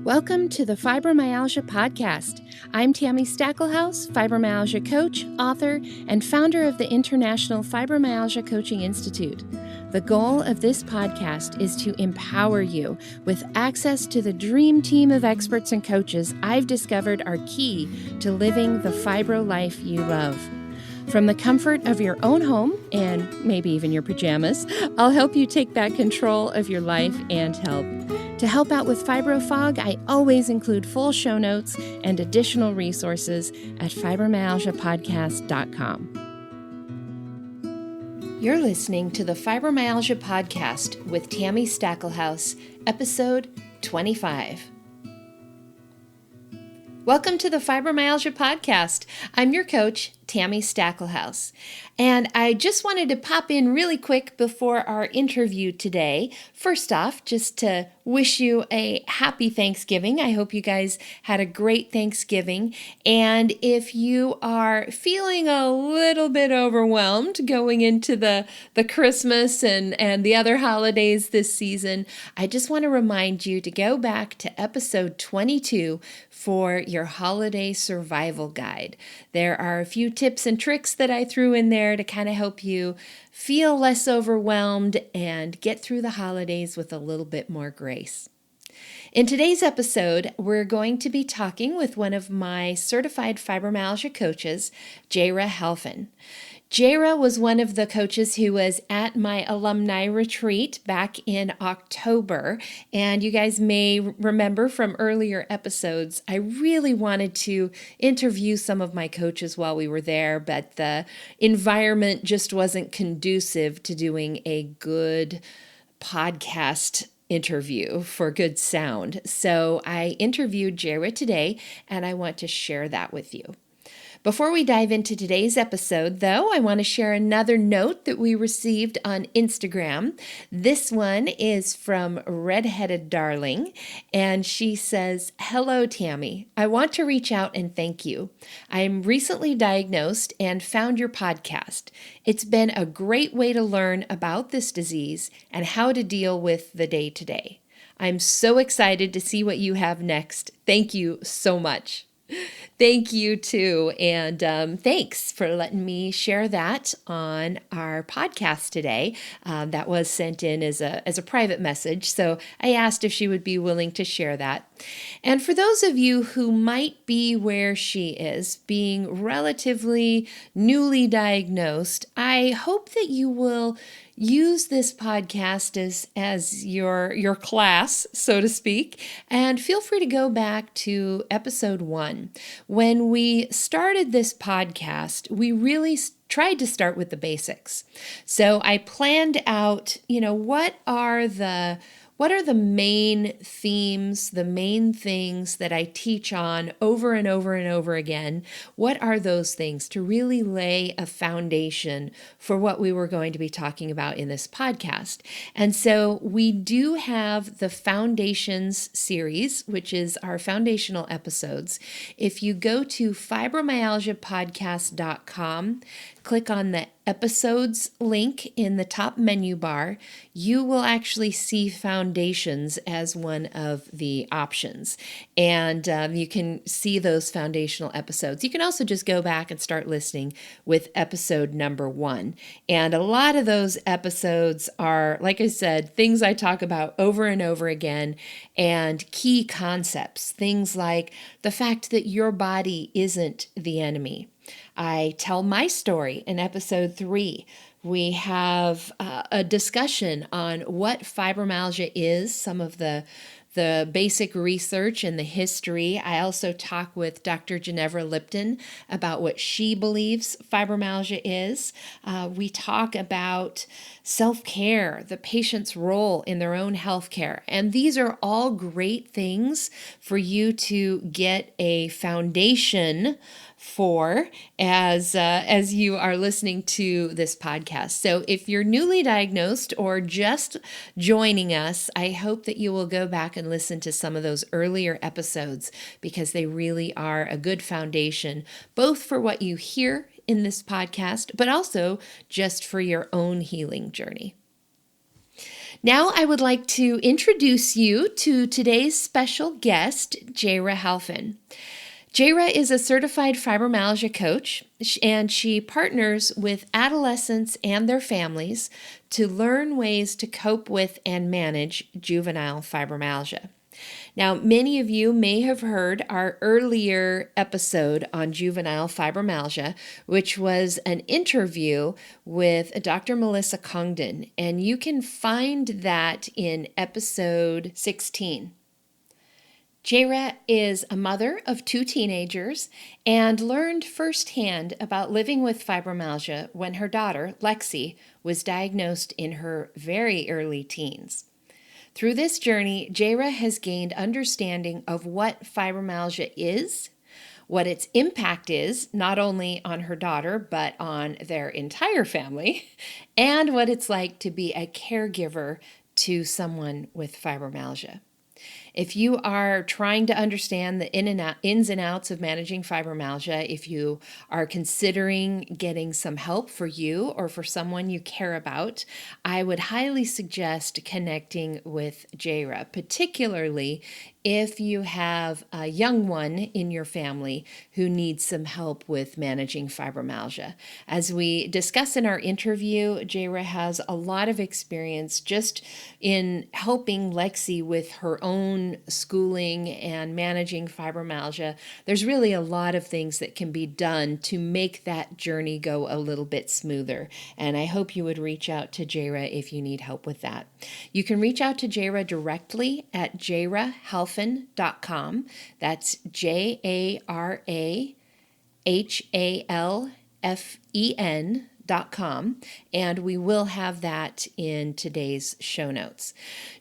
Welcome to the Fibromyalgia Podcast. I'm Tammy Stackelhaus, fibromyalgia coach, author, and founder of the International Fibromyalgia Coaching Institute. The goal of this podcast is to empower you with access to the dream team of experts and coaches I've discovered are key to living the fibro life you love. From the comfort of your own home, and maybe even your pajamas, I'll help you take back control of your life and health. To help out with FibroFog, I always include full show notes and additional resources at fibromyalgiapodcast.com. You're listening to the Fibromyalgia Podcast with Tammy Stackelhaus, episode 25. Welcome to the Fibromyalgia Podcast. I'm your coach, Tammy Stackelhaus, and I just wanted to pop in really quick before our interview today. First off, just to wish you a happy Thanksgiving. I hope you guys had a great Thanksgiving, and if you are feeling a little bit overwhelmed going into the Christmas and the other holidays this season, I just want to remind you to go back to episode 22 for your holiday survival guide. There are a few tips and tricks that I threw in there to kind of help you feel less overwhelmed and get through the holidays with a little bit more grace. In today's episode, we're going to be talking with one of my certified fibromyalgia coaches, Jara Halfen. Jara was one of the coaches who was at my alumni retreat back in October, and you guys may remember from earlier episodes, I really wanted to interview some of my coaches while we were there, but the environment just wasn't conducive to doing a good podcast interview for good sound. So I interviewed Jara today, and I want to share that with you. Before we dive into today's episode, though, I want to share another note that we received on Instagram. This one is from Redheaded Darling, and she says, "Hello, Tammy. I want to reach out and thank you. I'm recently diagnosed and found your podcast. It's been a great way to learn about this disease and how to deal with the day-to-day. I'm so excited to see what you have next. Thank you so much." Thank you too, and thanks for letting me share that on our podcast today. That was sent in as a private message, so I asked if she would be willing to share that. And for those of you who might be where she is, being relatively newly diagnosed, I hope that you will use this podcast as your class, so to speak, and feel free to go back to episode 1. When we started this podcast, we really tried to start with the basics. So I planned out, what are the main themes, the main things that I teach on over and over and over again? What are those things to really lay a foundation for what we were going to be talking about in this podcast? And so we do have the Foundations series, which is our foundational episodes. If you go to fibromyalgiapodcast.com, click on the episodes link in the top menu bar, you will actually see Foundations as one of the options. And you can see those foundational episodes. You can also just go back and start listening with episode number 1. And a lot of those episodes are, like I said, things I talk about over and over again, and key concepts, things like the fact that your body isn't the enemy. I tell my story in episode 3. We have a discussion on what fibromyalgia is, some of the basic research and the history. I also talk with Dr. Ginevra Lipton about what she believes fibromyalgia is. We talk about self-care, the patient's role in their own healthcare. And these are all great things for you to get a foundation for as you are listening to this podcast. So if you're newly diagnosed or just joining us, I hope that you will go back and listen to some of those earlier episodes, because they really are a good foundation, both for what you hear in this podcast, but also just for your own healing journey. Now I would like to introduce you to today's special guest, Jara Halfen. Jara is a certified fibromyalgia coach, and she partners with adolescents and their families to learn ways to cope with and manage juvenile fibromyalgia. Now, many of you may have heard our earlier episode on juvenile fibromyalgia, which was an interview with Dr. Melissa Congdon, and you can find that in episode 16. Jara is a mother of 2 teenagers and learned firsthand about living with fibromyalgia when her daughter, Lexi, was diagnosed in her very early teens. Through this journey, Jara has gained understanding of what fibromyalgia is, what its impact is, not only on her daughter, but on their entire family, and what it's like to be a caregiver to someone with fibromyalgia. If you are trying to understand the ins and outs of managing fibromyalgia, if you are considering getting some help for you or for someone you care about, I would highly suggest connecting with Jara, particularly if you have a young one in your family who needs some help with managing fibromyalgia. As we discuss in our interview, Jara has a lot of experience just in helping Lexi with her own schooling and managing fibromyalgia. There's really a lot of things that can be done to make that journey go a little bit smoother. And I hope you would reach out to Jara if you need help with that. You can reach out to Jara directly at jarahalfen.com. That's JARAHALFEN.com, and we will have that in today's show notes.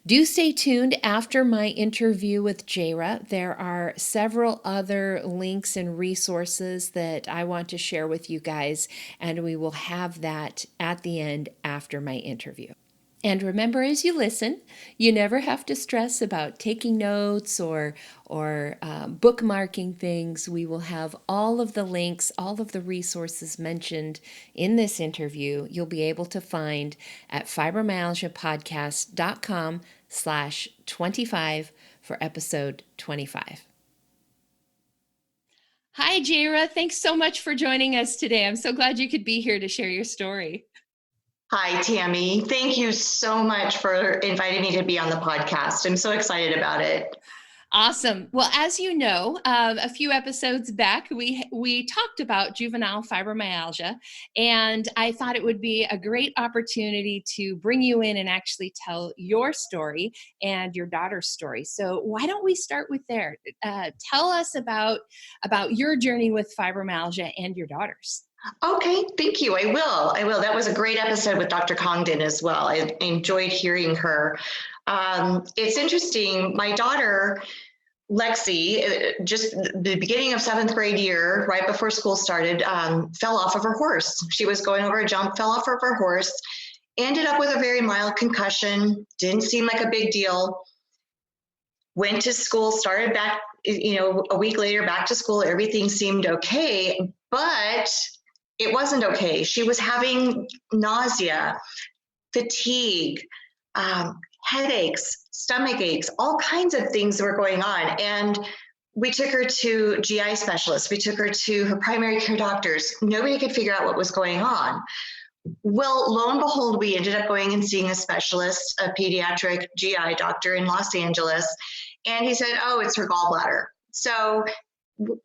Do stay tuned after my interview with Jara. There are several other links and resources that I want to share with you guys, and we will have that at the end after my interview. And remember, as you listen, you never have to stress about taking notes or bookmarking things. We will have all of the links, all of the resources mentioned in this interview you'll be able to find at fibromyalgiapodcast.com/25 for episode 25. Hi, Jara. Thanks so much for joining us today. I'm so glad you could be here to share your story. Hi, Tammy. Thank you so much for inviting me to be on the podcast. I'm so excited about it. Awesome. Well, as you know, a few episodes back, we talked about juvenile fibromyalgia, and I thought it would be a great opportunity to bring you in and actually tell your story and your daughter's story. So why don't we start with there? Tell us about your journey with fibromyalgia and your daughter's. Okay, thank you. I will. That was a great episode with Dr. Congdon as well. I enjoyed hearing her. It's interesting. My daughter, Lexi, just the beginning of 7th grade year, right before school started, fell off of her horse. She was going over a jump, fell off of her horse, ended up with a very mild concussion, didn't seem like a big deal. Went to school, started back, a week later, back to school, everything seemed okay, but it wasn't okay. She was having nausea, fatigue, headaches, stomach aches, all kinds of things were going on. And we took her to GI specialists. We took her to her primary care doctors. Nobody could figure out what was going on. Well, lo and behold, we ended up going and seeing a specialist, a pediatric GI doctor in Los Angeles. And he said, oh, it's her gallbladder. So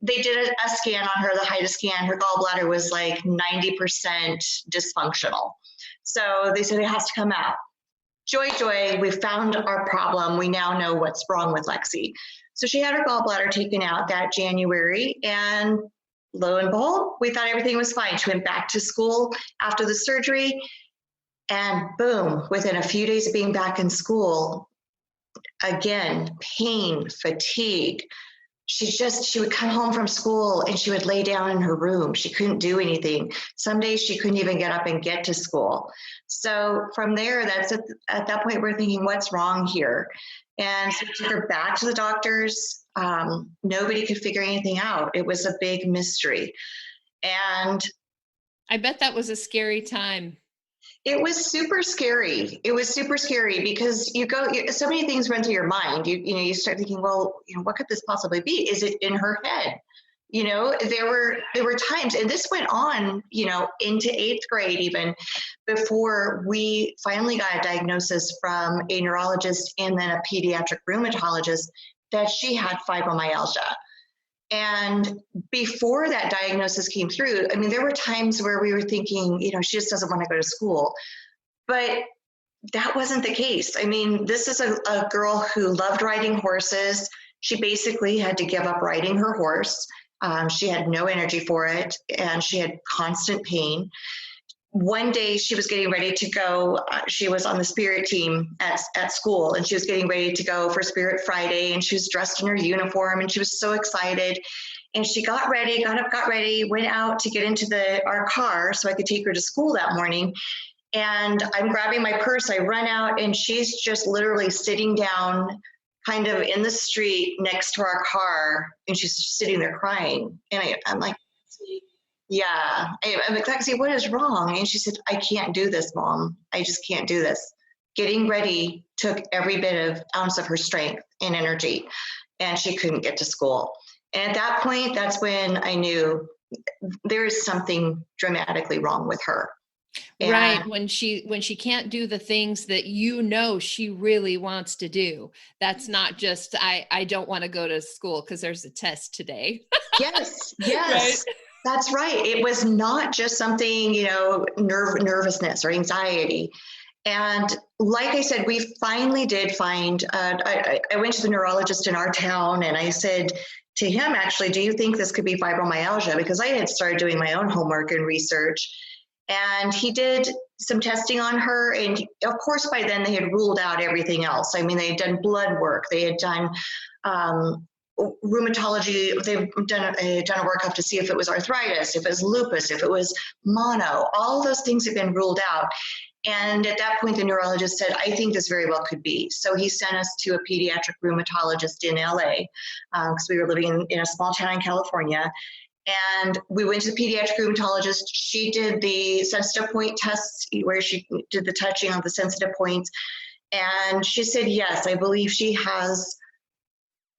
they did a scan on her, the HIDA scan. Her gallbladder was like 90% dysfunctional. So they said it has to come out. Joy, we found our problem. We now know what's wrong with Lexi. So she had her gallbladder taken out that January, and lo and behold, we thought everything was fine. She went back to school after the surgery, and boom, within a few days of being back in school, again, pain, fatigue. She would come home from school and she would lay down in her room. She couldn't do anything. Some days she couldn't even get up and get to school. So from there, at that point, we're thinking, what's wrong here? And so we took her back to the doctors. Nobody could figure anything out. It was a big mystery. And I bet that was a scary time. It was super scary. It was super scary because so many things run through your mind. You start thinking, well, what could this possibly be? Is it in her head? There were times, and this went on, into 8th grade, even before we finally got a diagnosis from a neurologist and then a pediatric rheumatologist that she had fibromyalgia. And before that diagnosis came through, I mean, there were times where we were thinking, she just doesn't want to go to school. But that wasn't the case. I mean, this is a girl who loved riding horses. She basically had to give up riding her horse. She had no energy for it, and she had constant pain. One day she was getting ready to go. She was on the spirit team at school, and she was getting ready to go for Spirit Friday, and she was dressed in her uniform, and she was so excited. And she got ready, went out to get into our car so I could take her to school that morning. And I'm grabbing my purse. I run out, and she's just literally sitting down kind of in the street next to our car, and she's just sitting there crying. And I'm like, yeah. I'm like, Lexi, what is wrong? And she said, I can't do this, Mom. I just can't do this. Getting ready took every bit of ounce of her strength and energy, and she couldn't get to school. And at that point, that's when I knew there is something dramatically wrong with her. And right. When she can't do the things that she really wants to do. That's not just, I don't want to go to school because there's a test today. Yes. Right? That's right. It was not just something, nervousness or anxiety. And like I said, we finally did find, I went to the neurologist in our town, and I said to him, actually, do you think this could be fibromyalgia? Because I had started doing my own homework and research. And he did some testing on her. And of course, by then they had ruled out everything else. I mean, they had done blood work. They had done rheumatology. They've done a workup to see if it was arthritis, if it was lupus, if it was mono. All those things have been ruled out. And at that point, the neurologist said, I think this very well could be. So he sent us to a pediatric rheumatologist in LA, because we were living in a small town in California. And we went to the pediatric rheumatologist. She did the sensitive point tests where she did the touching on the sensitive points. And she said, yes, I believe she has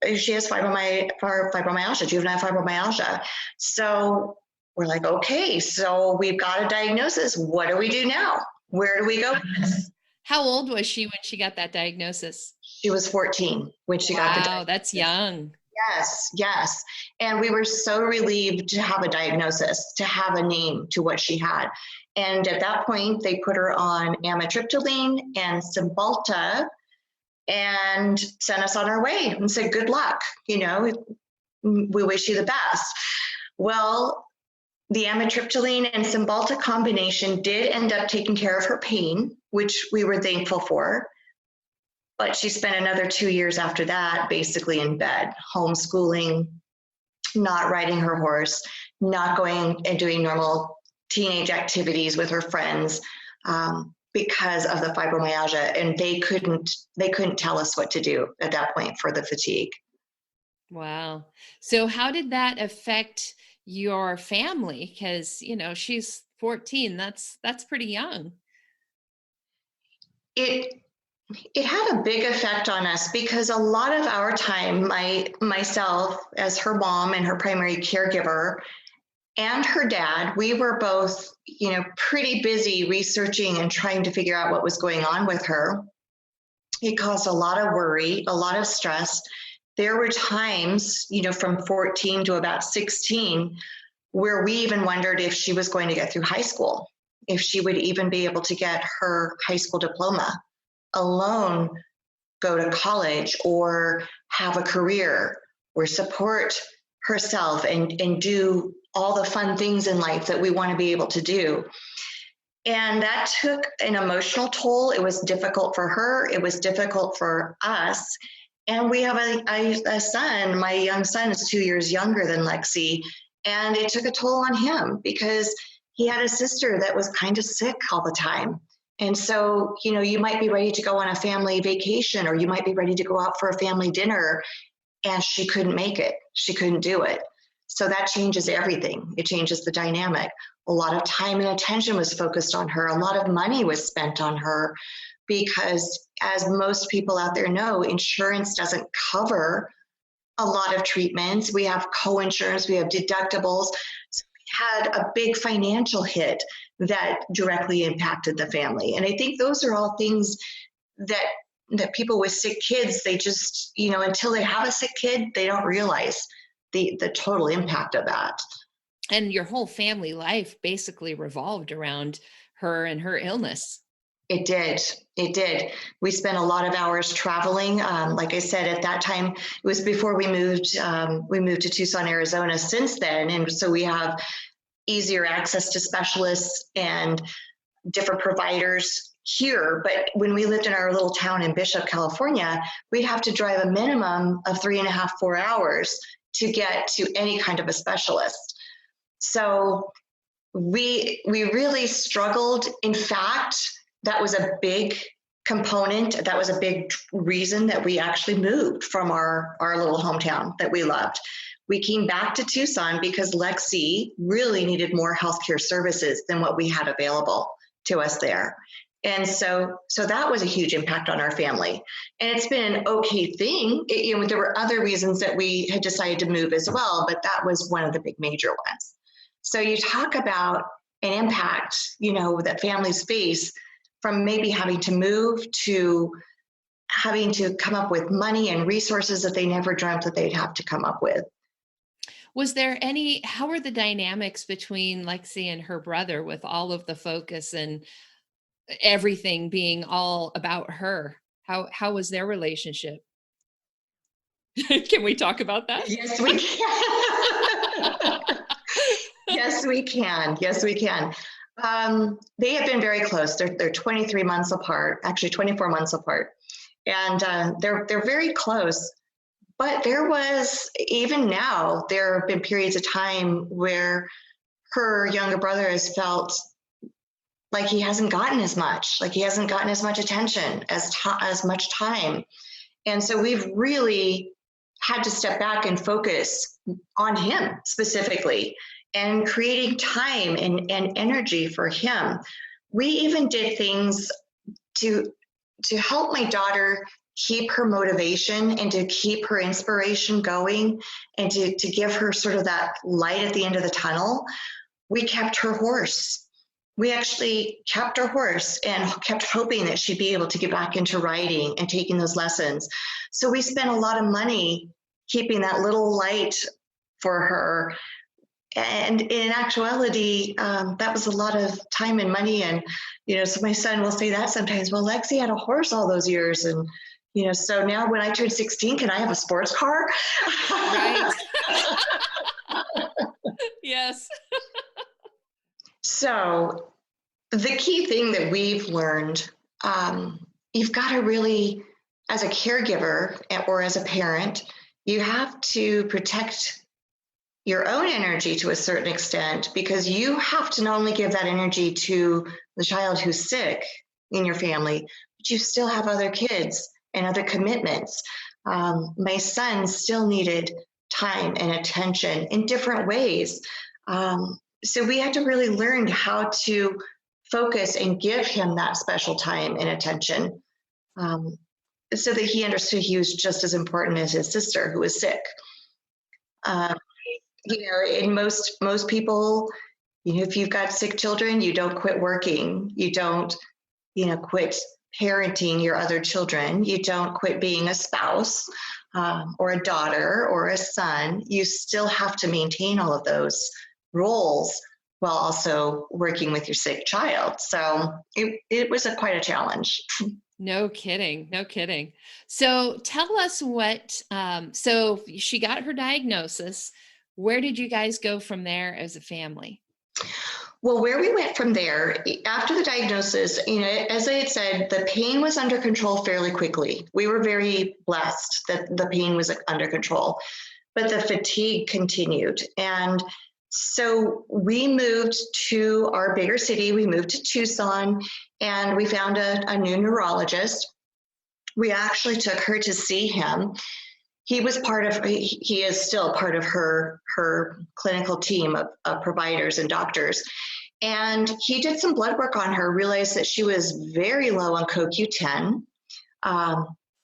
fibromyalgia, juvenile fibromyalgia. So we're like, okay, so we've got a diagnosis. What do we do now? Where do we go with this? How old was she when she got that diagnosis? She was 14 when she got the diagnosis. Wow, that's young. Yes. And we were so relieved to have a diagnosis, to have a name to what she had. And at that point, they put her on amitriptyline and Cymbalta and sent us on our way and said, good luck. We wish you the best. Well, the amitriptyline and Cymbalta combination did end up taking care of her pain, which we were thankful for. But she spent another 2 years after that basically in bed, homeschooling, not riding her horse, not going and doing normal teenage activities with her friends, because of the fibromyalgia. And they couldn't tell us what to do at that point for the fatigue. Wow. So how did that affect your family? Because, she's 14. That's pretty young. It had a big effect on us because a lot of our time, myself as her mom and her primary caregiver, and her dad, we were both, pretty busy researching and trying to figure out what was going on with her. It caused a lot of worry, a lot of stress. There were times, from 14 to about 16, where we even wondered if she was going to get through high school, if she would even be able to get her high school diploma, alone go to college or have a career or support herself and do all the fun things in life that we want to be able to do. And that took an emotional toll. It was difficult for her. It was difficult for us. And we have a son. My young son is 2 years younger than Lexi. And it took a toll on him because he had a sister that was kind of sick all the time. And so, you might be ready to go on a family vacation, or you might be ready to go out for a family dinner, and she couldn't make it. She couldn't do it. So that changes everything. It changes the dynamic. A lot of time and attention was focused on her. A lot of money was spent on her because, as most people out there know, insurance doesn't cover a lot of treatments. We have co-insurance, we have deductibles. So we had a big financial hit that directly impacted the family. And I think those are all things that people with sick kids, they just, until they have a sick kid, they don't realize the total impact of that. And your whole family life basically revolved around her and her illness. It did. It did. We spent a lot of hours traveling. Like I said, at that time, it was before we moved. We moved to Tucson, Arizona since then. And so we have easier access to specialists and different providers here. But when we lived in our little town in Bishop, California, we'd have to drive a minimum of 3.5, 4 hours to get to any kind of a specialist. So we really struggled. In fact, that was a big component. That was a big reason that we actually moved from our little hometown that we loved. We came back to Tucson because Lexi really needed more healthcare services than what we had available to us there. And so that was a huge impact on our family. And it's been an okay thing. There were other reasons that we had decided to move as well, but that was one of the big major ones. So you talk about an impact, that families face from maybe having to move to having to come up with money and resources that they never dreamt that they'd have to come up with. How were the dynamics between Lexi and her brother with all of the focus and everything being all about her? How was their relationship? Can we talk about that? Yes, we can. Yes, we can. Yes, we can. They have been very close. They're 23 months apart, actually 24 months apart. And they're very close. But even now, there have been periods of time where her younger brother has felt like he hasn't gotten as much, attention, as much time. And so we've really had to step back and focus on him specifically and creating time and energy for him. We even did things to help my daughter keep her motivation and to keep her inspiration going and to give her sort of that light at the end of the tunnel. We kept her horse. We actually kept her horse and kept hoping that she'd be able to get back into riding and taking those lessons. So we spent a lot of money keeping that little light for her. And in actuality, that was a lot of time and money. And, so my son will say that sometimes, well, Lexi had a horse all those years. And, so now when I turn 16, can I have a sports car? Right. Yes. So the key thing that we've learned, you've got to really, as a caregiver or as a parent, you have to protect your own energy to a certain extent, because you have to not only give that energy to the child who's sick in your family, but you still have other kids and other commitments. My son still needed time and attention in different ways. So we had to really learn how to focus and give him that special time and attention, so that he understood he was just as important as his sister who was sick. And most people, if you've got sick children, you don't quit working. You don't, quit parenting your other children. You don't quit being a spouse or a daughter or a son. You still have to maintain all of those roles while also working with your sick child. So it was quite a challenge. No kidding. No kidding. So tell us so she got her diagnosis. Where did you guys go from there as a family? Well, where we went from there, after the diagnosis, as I had said, the pain was under control fairly quickly. We were very blessed that the pain was under control, but the fatigue continued. And so we moved to our bigger city. We moved to Tucson, and we found a new neurologist. We actually took her to see him. he was he is still part of her clinical team of providers and doctors. And he did some blood work on her, realized that she was very low on CoQ10,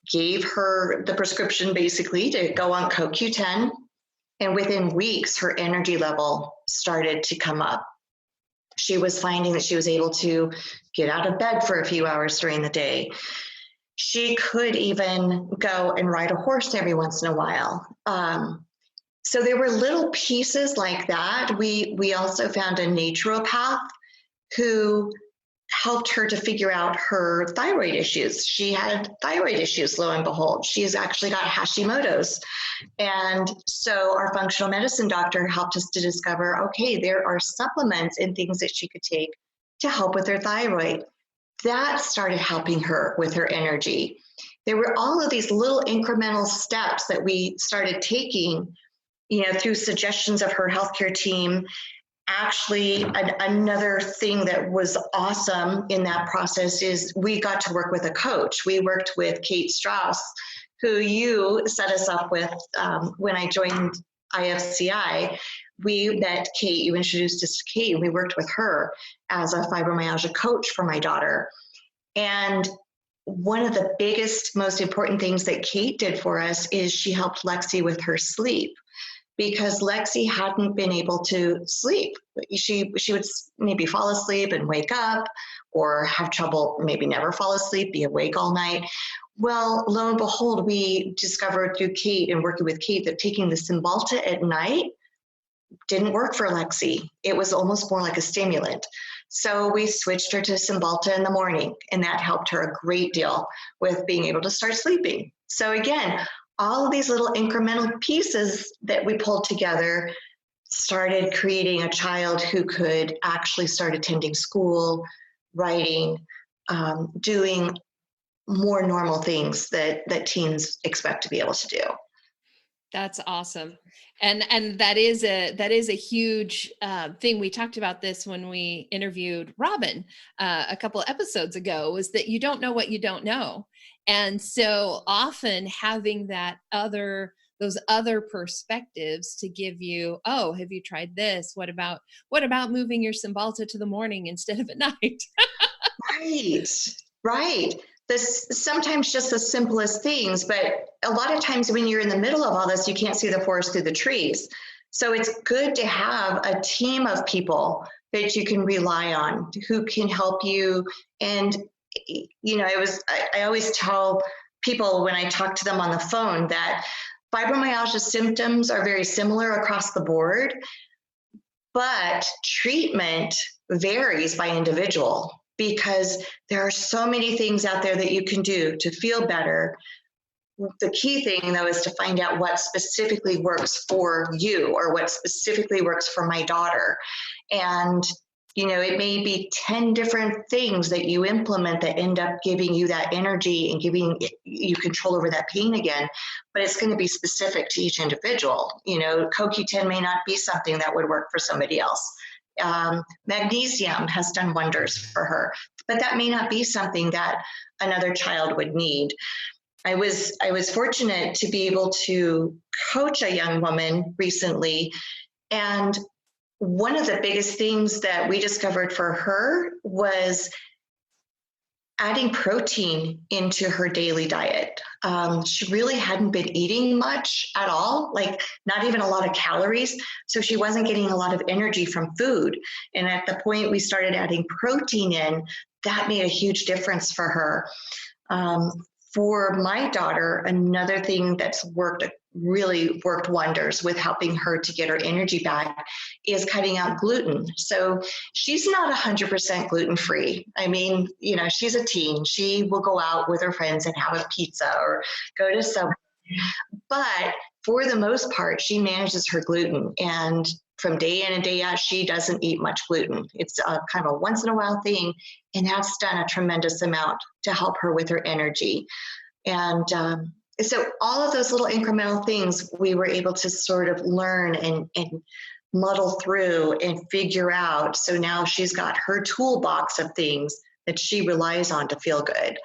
gave her the prescription basically to go on CoQ10. And within weeks, her energy level started to come up. She was finding that she was able to get out of bed for a few hours during the day. She could even go and ride a horse every once in a while. So there were little pieces like that. We also found a naturopath who helped her to figure out her thyroid issues. She had thyroid issues, lo and behold. She's actually got Hashimoto's. And so our functional medicine doctor helped us to discover, okay, there are supplements and things that she could take to help with her thyroid. That started helping her with her energy. There were all of these little incremental steps that we started taking, through suggestions of her healthcare team. Actually, another thing that was awesome in that process is we got to work with a coach. We worked with Kate Strauss, who you set us up with when I joined IFCI. We met Kate, you introduced us to Kate, and we worked with her as a fibromyalgia coach for my daughter. And one of the biggest, most important things that Kate did for us is she helped Lexi with her sleep, because Lexi hadn't been able to sleep. She would maybe fall asleep and wake up, or have trouble, maybe never fall asleep, be awake all night. Well, lo and behold, we discovered through Kate and working with Kate that taking the Cymbalta at night didn't work for Lexi. It was almost more like a stimulant. So we switched her to Cymbalta in the morning, and that helped her a great deal with being able to start sleeping. So again, all of these little incremental pieces that we pulled together started creating a child who could actually start attending school, writing, doing more normal things that teens expect to be able to do. That's awesome. And that is a huge thing. We talked about this when we interviewed Robin a couple of episodes ago, was that you don't know what you don't know. And so often having those other perspectives to give you, oh, have you tried this? What about moving your Cymbalta to the morning instead of at night? Right. This sometimes just the simplest things, but a lot of times when you're in the middle of all this, you can't see the forest through the trees. So it's good to have a team of people that you can rely on, who can help you. And I always tell people when I talk to them on the phone that fibromyalgia symptoms are very similar across the board, but treatment varies by individual, because there are so many things out there that you can do to feel better. The key thing, though, is to find out what specifically works for you, or what specifically works for my daughter. And it may be 10 different things that you implement that end up giving you that energy and giving you control over that pain again, but it's going to be specific to each individual. CoQ10 may not be something that would work for somebody else. Magnesium has done wonders for her, but that may not be something that another child would need. I was fortunate to be able to coach a young woman recently, and one of the biggest things that we discovered for her was adding protein into her daily diet. She really hadn't been eating much at all, like not even a lot of calories. So she wasn't getting a lot of energy from food. And at the point we started adding protein in, that made a huge difference for her. For my daughter, another thing that's really worked wonders with helping her to get her energy back is cutting out gluten. So she's not 100% gluten-free. I mean, she's a teen. She will go out with her friends and have a pizza or go to Subway. But for the most part, she manages her gluten. And from day in and day out, she doesn't eat much gluten. It's kind of a once in a while thing. And that's done a tremendous amount to help her with her energy. And so all of those little incremental things we were able to sort of learn and muddle through and figure out. So now she's got her toolbox of things that she relies on to feel good.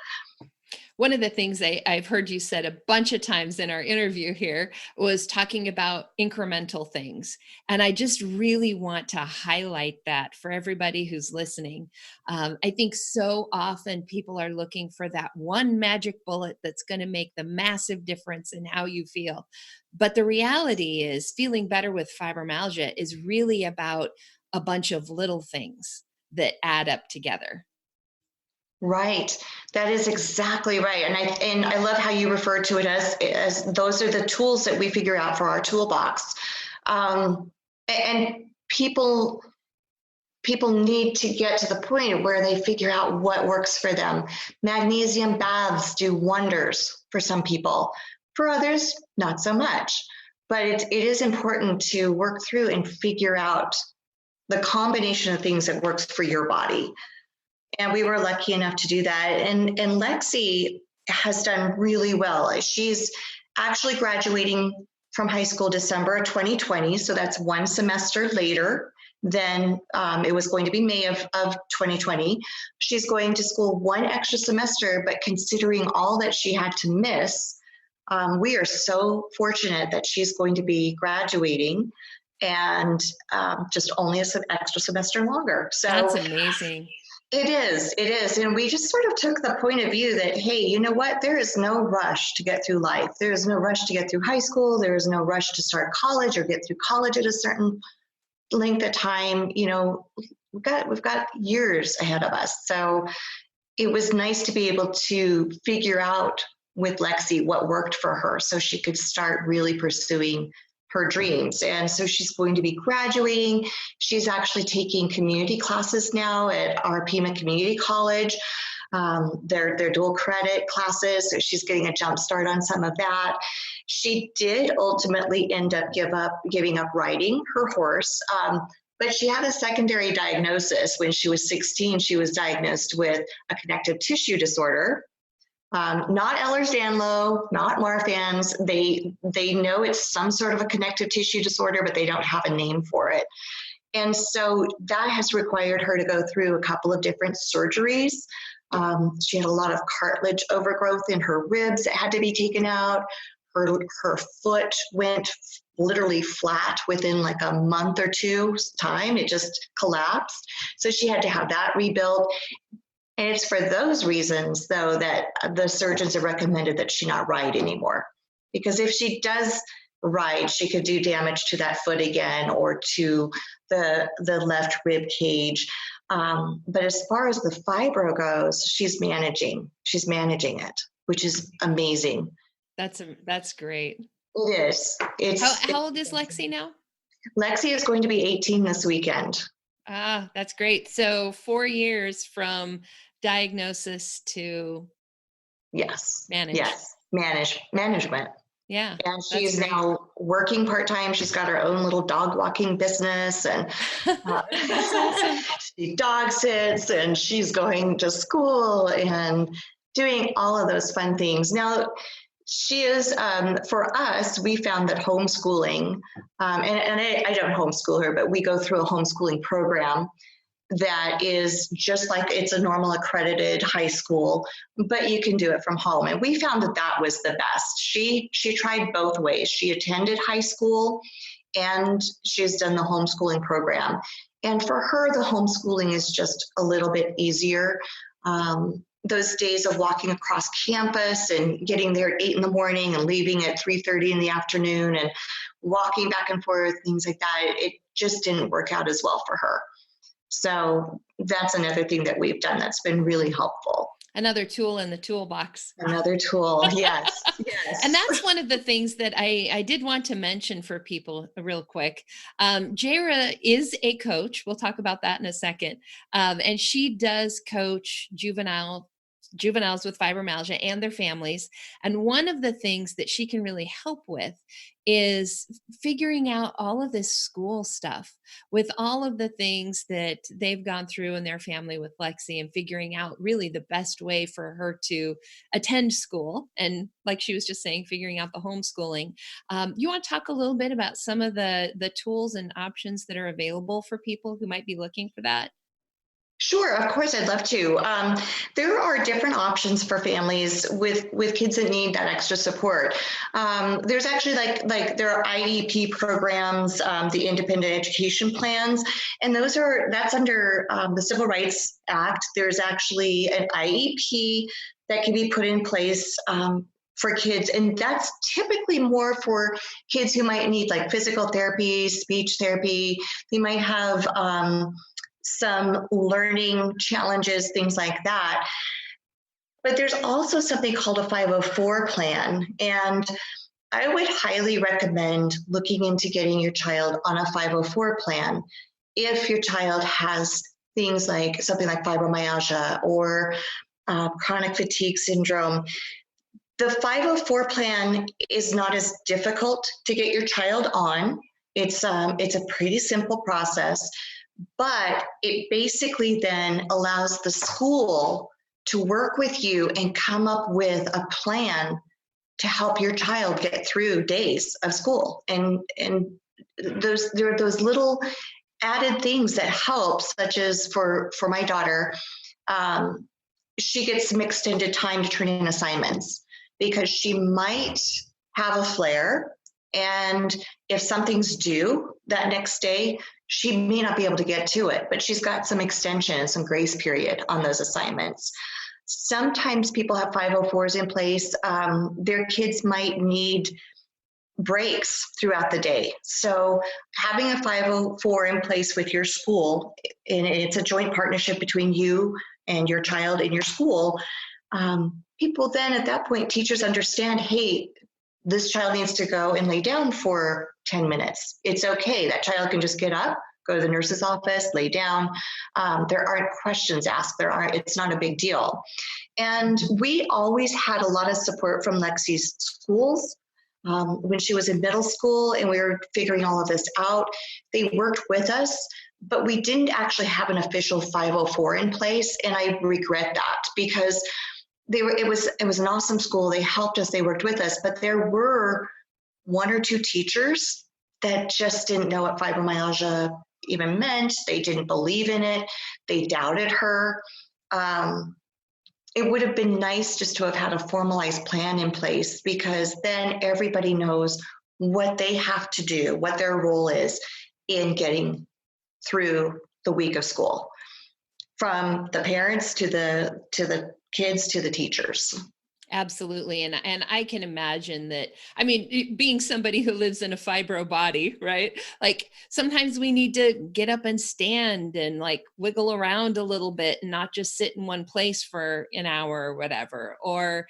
One of the things I've heard you said a bunch of times in our interview here was talking about incremental things. And I just really want to highlight that for everybody who's listening. I think so often people are looking for that one magic bullet that's going to make the massive difference in how you feel. But the reality is, feeling better with fibromyalgia is really about a bunch of little things that add up together. Right. That is exactly right. And I love how you refer to it as those are the tools that we figure out for our toolbox. And people need to get to the point where they figure out what works for them. Magnesium baths do wonders for some people. For others, not so much. But it is important to work through and figure out the combination of things that works for your body. And we were lucky enough to do that. And Lexi has done really well. She's actually graduating from high school December of 2020. So that's one semester later than it was going to be May of 2020. She's going to school one extra semester, but considering all that she had to miss, we are so fortunate that she's going to be graduating and just only an extra semester longer. So that's amazing. It is. And we just sort of took the point of view that, hey, you know what? There is no rush to get through life. There is no rush to get through high school. There is no rush to start college or get through college at a certain length of time. You know, we've got years ahead of us. So it was nice to be able to figure out with Lexi what worked for her so she could start really pursuing her dreams. And so she's going to be graduating. She's actually taking community classes now at our Pima Community College. They're dual credit classes, so she's getting a jump start on some of that. She did ultimately end up giving up riding her horse, but she had a secondary diagnosis. When she was 16, she was diagnosed with a connective tissue disorder. Not Ehlers-Danlos, not Marfan's. They know it's some sort of a connective tissue disorder, but they don't have a name for it. And so that has required her to go through a couple of different surgeries. She had a lot of cartilage overgrowth in her ribs that had to be taken out. Her foot went literally flat within like a month or two's time. It just collapsed. So she had to have that rebuilt. And it's for those reasons, though, that the surgeons have recommended that she not ride anymore. Because if she does ride, she could do damage to that foot again or to the left rib cage. But as far as the fibro goes, she's managing it, which is amazing. That's great. It is. How old is Lexi now? Lexi is going to be 18 this weekend. Ah, that's great. So 4 years from diagnosis to management. Yeah. And she's now working part-time. She's got her own little dog walking business, and that's awesome. She dog sits, and she's going to school and doing all of those fun things. Now, she is, for us, we found that homeschooling, and I don't homeschool her, but we go through a homeschooling program that is just like it's a normal accredited high school, but you can do it from home. And we found that that was the best. She tried both ways. She attended high school and she's done the homeschooling program. And for her, the homeschooling is just a little bit easier. Those days of walking across campus and getting there at 8 in the morning and leaving at 3:30 in the afternoon and walking back and forth, things like that, it just didn't work out as well for her. So that's another thing that we've done that's been really helpful. Another tool in the toolbox. Another tool, yes. And that's one of the things that I did want to mention for people real quick. Jara is a coach. We'll talk about that in a second. And she does coach juveniles with fibromyalgia and their families. And one of the things that she can really help with is figuring out all of this school stuff with all of the things that they've gone through in their family with Lexi, and figuring out really the best way for her to attend school. And like she was just saying, figuring out the homeschooling. You want to talk a little bit about some of the tools and options that are available for people who might be looking for that? Sure, of course, I'd love to. There are different options for families with kids that need that extra support. There's actually like there are IEP programs, the independent education plans, and that's under the Civil Rights Act. There's actually an IEP that can be put in place. For kids, and that's typically more for kids who might need like physical therapy, speech therapy. They might have some learning challenges, things like that. But there's also something called a 504 plan. And I would highly recommend looking into getting your child on a 504 plan if your child has things like something like fibromyalgia or chronic fatigue syndrome. The 504 plan is not as difficult to get your child on. It's a pretty simple process, but it basically then allows the school to work with you and come up with a plan to help your child get through days of school. And there are those little added things that help, such as for my daughter, she gets mixed into time to turn in assignments because she might have a flare. And if something's due that next day, she may not be able to get to it, but she's got some extension and some grace period on those assignments. Sometimes people have 504s in place. Their kids might need breaks throughout the day. So having a 504 in place with your school, and it's a joint partnership between you and your child and your school, people then at that point, teachers understand, hey, this child needs to go and lay down for 10 minutes. It's okay. That child can just get up, go to the nurse's office, lay down. There aren't questions asked. It's not a big deal. And we always had a lot of support from Lexi's schools. When she was in middle school and we were figuring all of this out, they worked with us, but we didn't actually have an official 504 in place. And I regret that because it was an awesome school. They helped us, they worked with us, but there were one or two teachers that just didn't know what fibromyalgia even meant. They didn't believe in it. They doubted her. It would have been nice just to have had a formalized plan in place, because then everybody knows what they have to do, what their role is in getting through the week of school, from the parents to the kids to the teachers. Absolutely. And I can imagine that. I mean, being somebody who lives in a fibro body, right? Like sometimes we need to get up and stand and like wiggle around a little bit and not just sit in one place for an hour or whatever, or,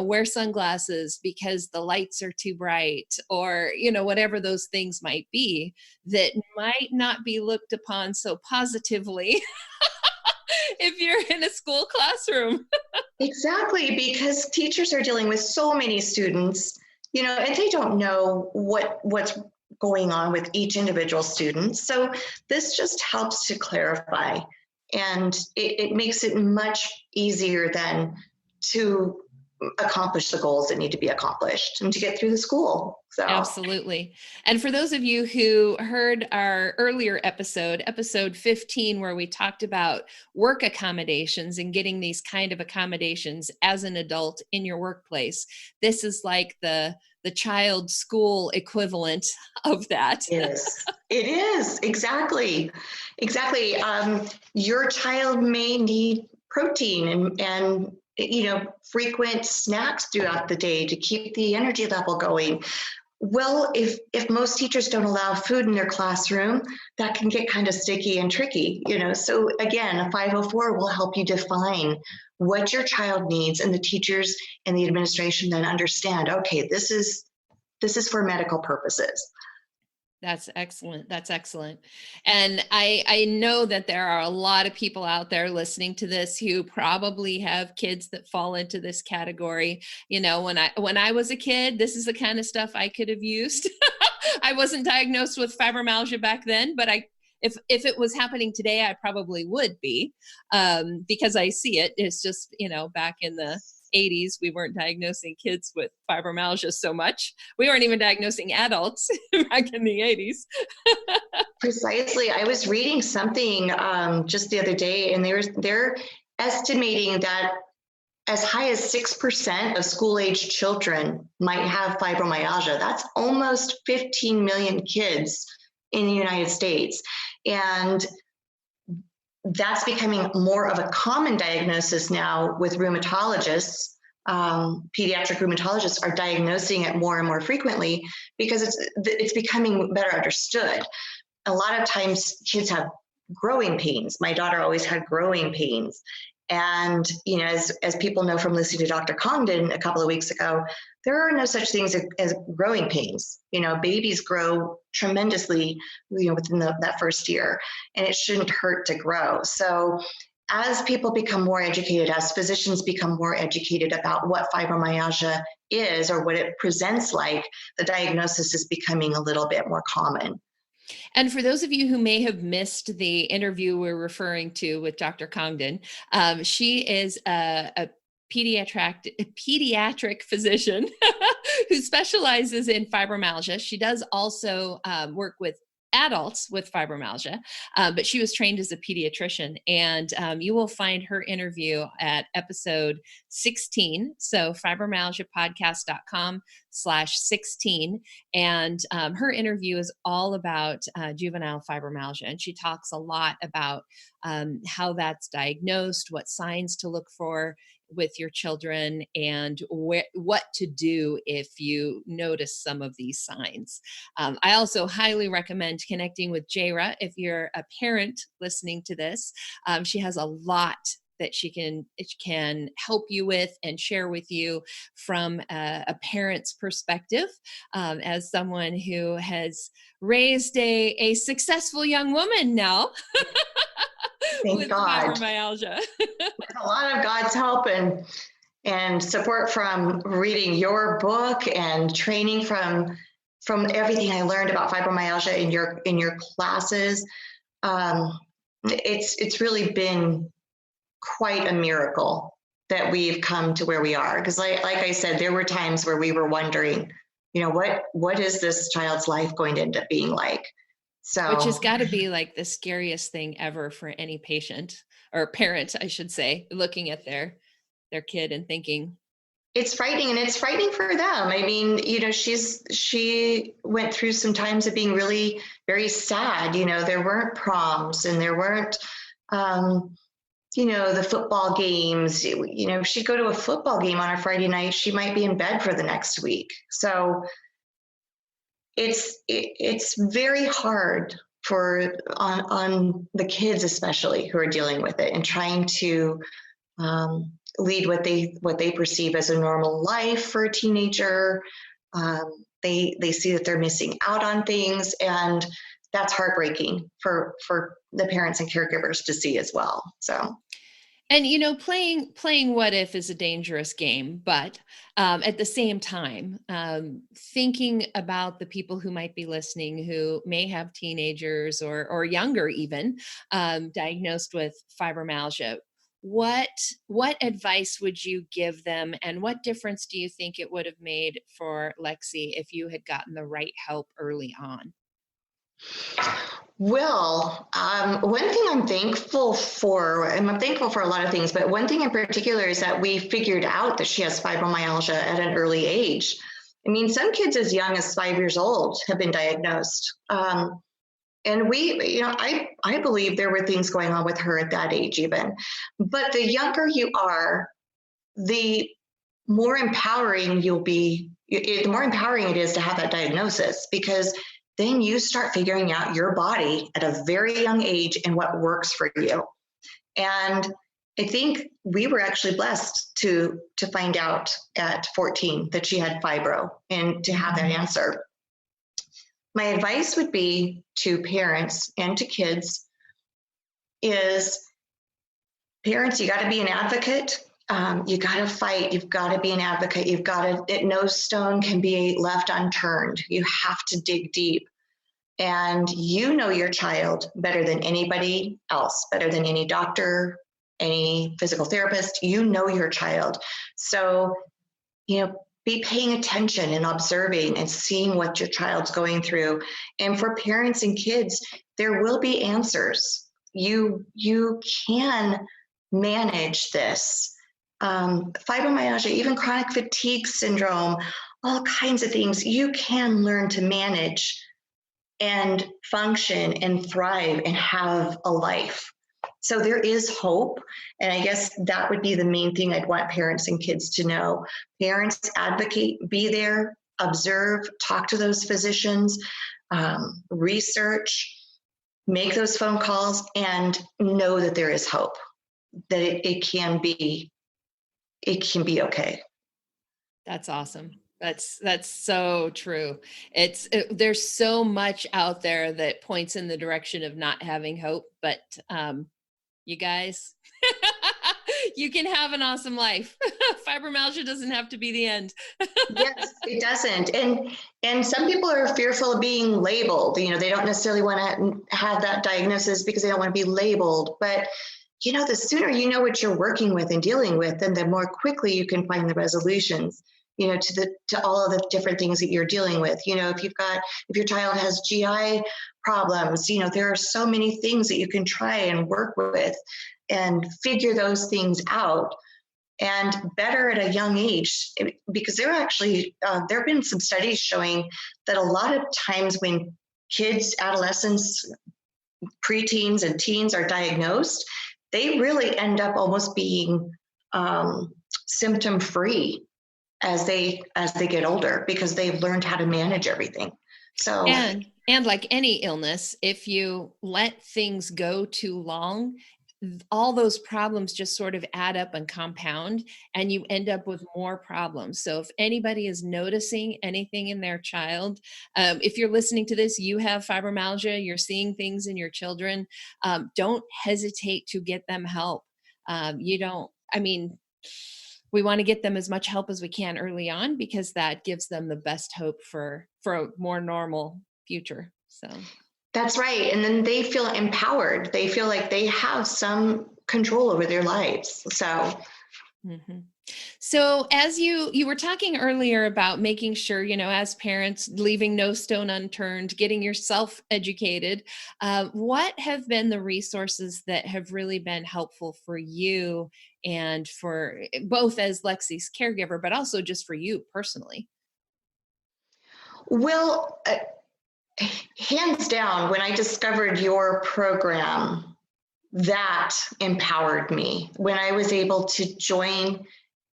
wear sunglasses because the lights are too bright, or, whatever those things might be that might not be looked upon so positively if you're in a school classroom. Exactly, because teachers are dealing with so many students, and they don't know what's going on with each individual student. So this just helps to clarify, and it makes it much easier then to accomplish the goals that need to be accomplished and to get through the school. So Absolutely. And for those of you who heard our earlier episode 15, where we talked about work accommodations and getting these kind of accommodations as an adult in your workplace, this is like the child school equivalent of that. Yes, it is. Exactly. Your child may need protein and frequent snacks throughout the day to keep the energy level going. Well, if most teachers don't allow food in their classroom, that can get kind of sticky and tricky, So again, a 504 will help you define what your child needs, and the teachers and the administration then understand, okay, this is for medical purposes. That's excellent. That's excellent. And I know that there are a lot of people out there listening to this who probably have kids that fall into this category. When I was a kid, this is the kind of stuff I could have used. I wasn't diagnosed with fibromyalgia back then, but if it was happening today, I probably would be, because I see it. It's just, back in the 80s, we weren't diagnosing kids with fibromyalgia so much. We weren't even diagnosing adults back in the 80s. Precisely. I was reading something just the other day, and they're estimating that as high as 6% of school-age children might have fibromyalgia. That's almost 15 million kids in the United States. And that's becoming more of a common diagnosis now with rheumatologists. Pediatric rheumatologists are diagnosing it more and more frequently because it's becoming better understood. A lot of times kids have growing pains. My daughter always had growing pains. And, you know, as people know from listening to Dr. Congdon a couple of weeks ago, there are no such things as growing pains. You know, babies grow tremendously, you know, within that first year, and it shouldn't hurt to grow. So as people become more educated, as physicians become more educated about what fibromyalgia is or what it presents like, the diagnosis is becoming a little bit more common. And for those of you who may have missed the interview we're referring to with Dr. Congdon, she is a pediatric physician who specializes in fibromyalgia. She does also work with adults with fibromyalgia, but she was trained as a pediatrician. And you will find her interview at episode 16. So fibromyalgiapodcast.com/16. And her interview is all about juvenile fibromyalgia. And she talks a lot about how that's diagnosed, what signs to look for with your children, and what to do if you notice some of these signs. I also highly recommend connecting with Jara if you're a parent listening to this. She has a lot that she can help you with and share with you from a parent's perspective, as someone who has raised a successful young woman now. Thank God. Fibromyalgia. With a lot of God's help and support from reading your book and training from everything I learned about fibromyalgia in your classes, it's really been quite a miracle that we've come to where we are. Because like I said, there were times where we were wondering, you know, what is this child's life going to end up being like? So, which has got to be like the scariest thing ever for any patient or parent, I should say, looking at their kid and thinking. It's frightening, and it's frightening for them. I mean, you know, she went through some times of being really very sad. You know, there weren't proms and there weren't, you know, the football games. You know, if she'd go to a football game on a Friday night, she might be in bed for the next week. So it's very hard on the kids, especially, who are dealing with it and trying to lead what they perceive as a normal life for a teenager. They see that they're missing out on things, and that's heartbreaking for the parents and caregivers to see as well. So. And, you know, playing what if is a dangerous game, but at the same time, thinking about the people who might be listening who may have teenagers or younger even diagnosed with fibromyalgia, what advice would you give them, and what difference do you think it would have made for Lexi if you had gotten the right help early on? Well, one thing I'm thankful for, and I'm thankful for a lot of things, but one thing in particular is that we figured out that she has fibromyalgia at an early age. I mean, some kids as young as 5 years old have been diagnosed. And we, you know, I believe there were things going on with her at that age even. But the younger you are, the more empowering you'll be, the more empowering it is to have that diagnosis, because then you start figuring out your body at a very young age and what works for you. And I think we were actually blessed to find out at 14 that she had fibro and to have that answer. My advice would be to parents and to kids is, parents, you got to be an advocate. You got to fight. You've got to be an advocate. You've got to, no stone can be left unturned. You have to dig deep. And you know your child better than anybody else, better than any doctor, any physical therapist. You know your child. So, you know, be paying attention and observing and seeing what your child's going through. And for parents and kids, there will be answers. You can manage this. Fibromyalgia, even chronic fatigue syndrome, all kinds of things you can learn to manage and function and thrive and have a life. So there is hope. And I guess that would be the main thing I'd want parents and kids to know. Parents advocate, be there, observe, talk to those physicians, research, make those phone calls, and know that there is hope, that it can be okay. That's awesome. That's so true. There's so much out there that points in the direction of not having hope, but you guys, you can have an awesome life. Fibromyalgia doesn't have to be the end. Yes, it doesn't. And some people are fearful of being labeled. You know, they don't necessarily want to have that diagnosis because they don't want to be labeled. But, you know, the sooner you know what you're working with and dealing with, then the more quickly you can find the resolutions, you know, to all of the different things that you're dealing with. You know, if your child has GI problems, you know, there are so many things that you can try and work with and figure those things out, and better at a young age, because there have been some studies showing that a lot of times when kids, adolescents, preteens, and teens are diagnosed, they really end up almost being symptom free as they get older, because they've learned how to manage everything. So and like any illness, if you let things go too long, all those problems just sort of add up and compound, and you end up with more problems. So if anybody is noticing anything in their child, if you're listening to this, you have fibromyalgia, you're seeing things in your children, don't hesitate to get them help. We want to get them as much help as we can early on, because that gives them the best hope for a more normal future. So that's right. And then they feel empowered. They feel like they have some control over their lives. So, So as you were talking earlier about making sure, you know, as parents, leaving no stone unturned, getting yourself educated, what have been the resources that have really been helpful for you and for both as Lexi's caregiver, but also just for you personally? well, hands down, when I discovered your program, that empowered me. When I was able to join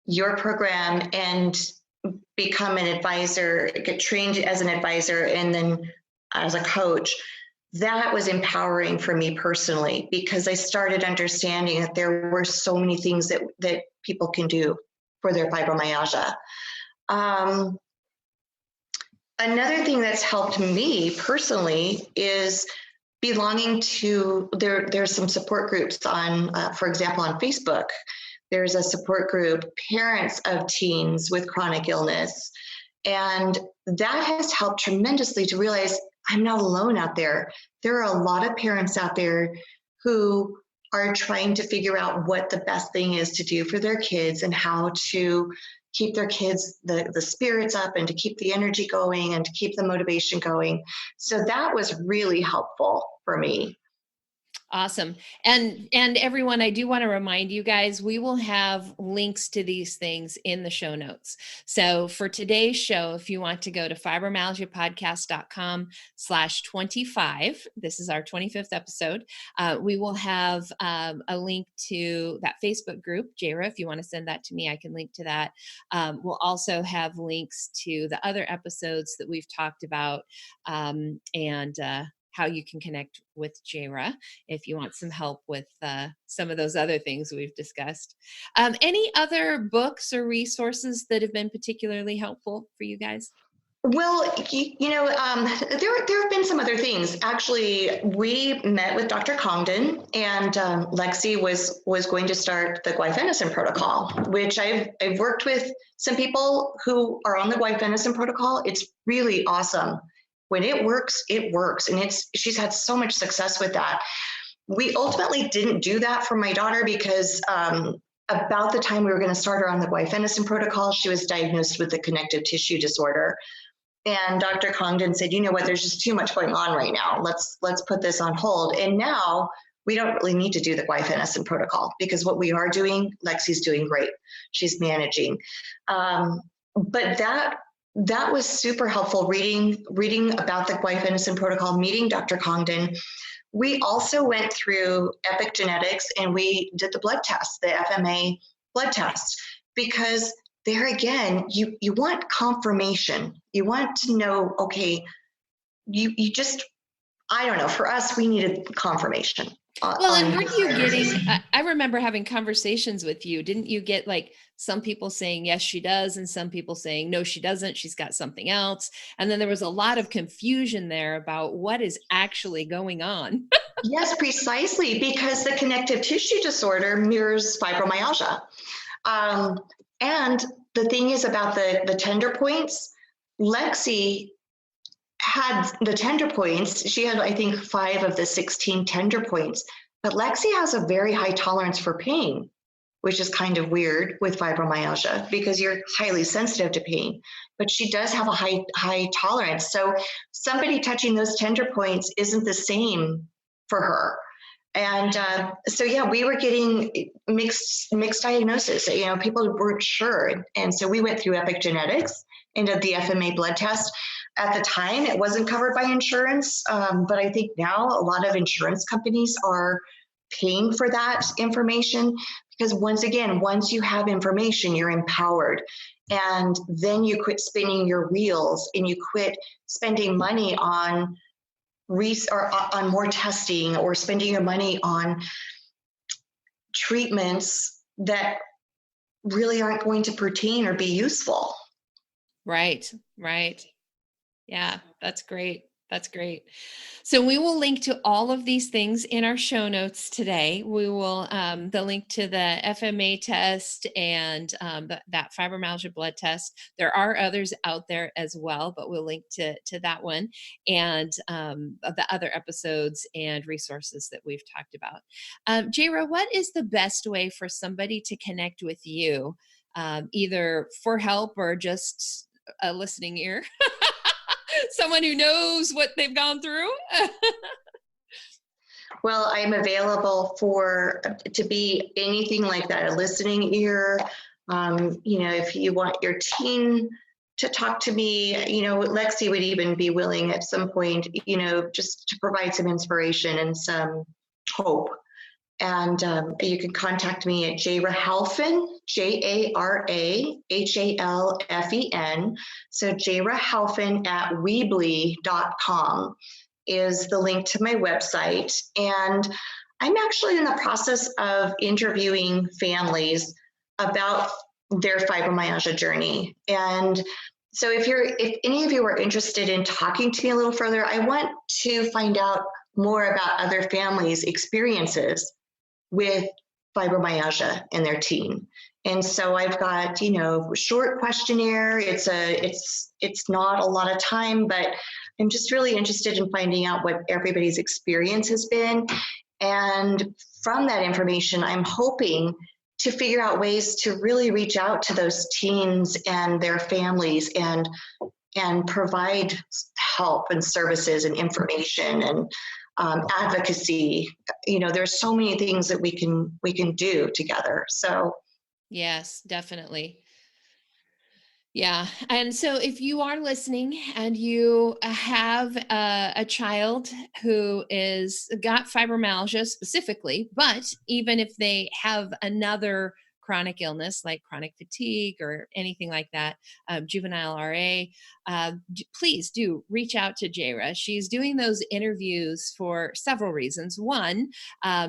your program and become an advisor, get trained as an advisor, and then as a coach, that was empowering for me personally, because I started understanding that there were so many things that people can do for their fibromyalgia. Another thing that's helped me personally is belonging to there's some support groups on, for example, on Facebook. There's a support group, Parents of Teens with Chronic Illness. And that has helped tremendously to realize I'm not alone out there. There are a lot of parents out there who are trying to figure out what the best thing is to do for their kids and how to keep their kids, the spirits up, and to keep the energy going and to keep the motivation going. So that was really helpful for me. Awesome. And everyone, I do want to remind you guys, we will have links to these things in the show notes. So for today's show, if you want to go to fibromyalgiapodcast.com/25, this is our 25th episode, we will have a link to that Facebook group. Jara, if you want to send that to me, I can link to that. We'll also have links to the other episodes that we've talked about, and how you can connect with Jara if you want some help with some of those other things we've discussed. Any other books or resources that have been particularly helpful for you guys? Well, there have been some other things. Actually, we met with Dr. Congdon, and Lexi was going to start the guaifenesin protocol, which I've worked with some people who are on the guaifenesin protocol. It's really awesome. When it works, and she's had so much success with that. We ultimately didn't do that for my daughter because about the time we were going to start her on the guaifenesin protocol, she was diagnosed with a connective tissue disorder. And Dr. Congdon said, you know what, there's just too much going on right now. Let's put this on hold. And now we don't really need to do the guaifenesin protocol, because what we are doing, Lexi's doing great. She's managing. But that was super helpful, reading about the guaifenesin protocol, meeting Dr. Congdon. We also went through epigenetics and we did the blood test, the FMA blood test, because there again, you want confirmation. You want to know, okay, you just, I don't know, for us, we needed confirmation. Well, and weren't you getting, I remember having conversations with you. Didn't you get like some people saying, yes, she does, and some people saying, no, she doesn't, she's got something else. And then there was a lot of confusion there about what is actually going on. Yes, precisely, because the connective tissue disorder mirrors fibromyalgia. And the thing is about the tender points, Lexi had the tender points. She had, I think, 5 of the 16 tender points, but Lexi has a very high tolerance for pain, which is kind of weird with fibromyalgia because you're highly sensitive to pain, but she does have a high tolerance. So somebody touching those tender points isn't the same for her. And so, yeah, we were getting mixed diagnosis. You know, people weren't sure. And so we went through epigenetics and did the FMA blood test. At the time, it wasn't covered by insurance. But I think now a lot of insurance companies are paying for that information because once you have information, you're empowered. And then you quit spinning your wheels and you quit spending money on on more testing or spending your money on treatments that really aren't going to pertain or be useful. Right. Yeah, that's great. That's great. So we will link to all of these things in our show notes today. We will the link to the FMA test and that fibromyalgia blood test. There are others out there as well, but we'll link to that one and the other episodes and resources that we've talked about. Jara, what is the best way for somebody to connect with you, either for help or just a listening ear? Someone who knows what they've gone through? Well, I'm available to be anything like that, a listening ear. If you want your teen to talk to me, Lexi would even be willing at some point, just to provide some inspiration and some hope. And you can contact me at Jara Halfen, JaraHalfen. So Jara Halfen at Weebly.com is the link to my website. And I'm actually in the process of interviewing families about their fibromyalgia journey. And so if any of you are interested in talking to me a little further, I want to find out more about other families' experiences with fibromyalgia in their teen. And so I've got, short questionnaire. It's not a lot of time, but I'm just really interested in finding out what everybody's experience has been. And from that information, I'm hoping to figure out ways to really reach out to those teens and their families and provide help and services and information and advocacy. There's so many things that we can do together. So yes, definitely. Yeah. And so if you are listening and you have a child who is got fibromyalgia specifically, but even if they have another chronic illness like chronic fatigue or anything like that, juvenile RA, please do reach out to Jara. She's doing those interviews for several reasons. One,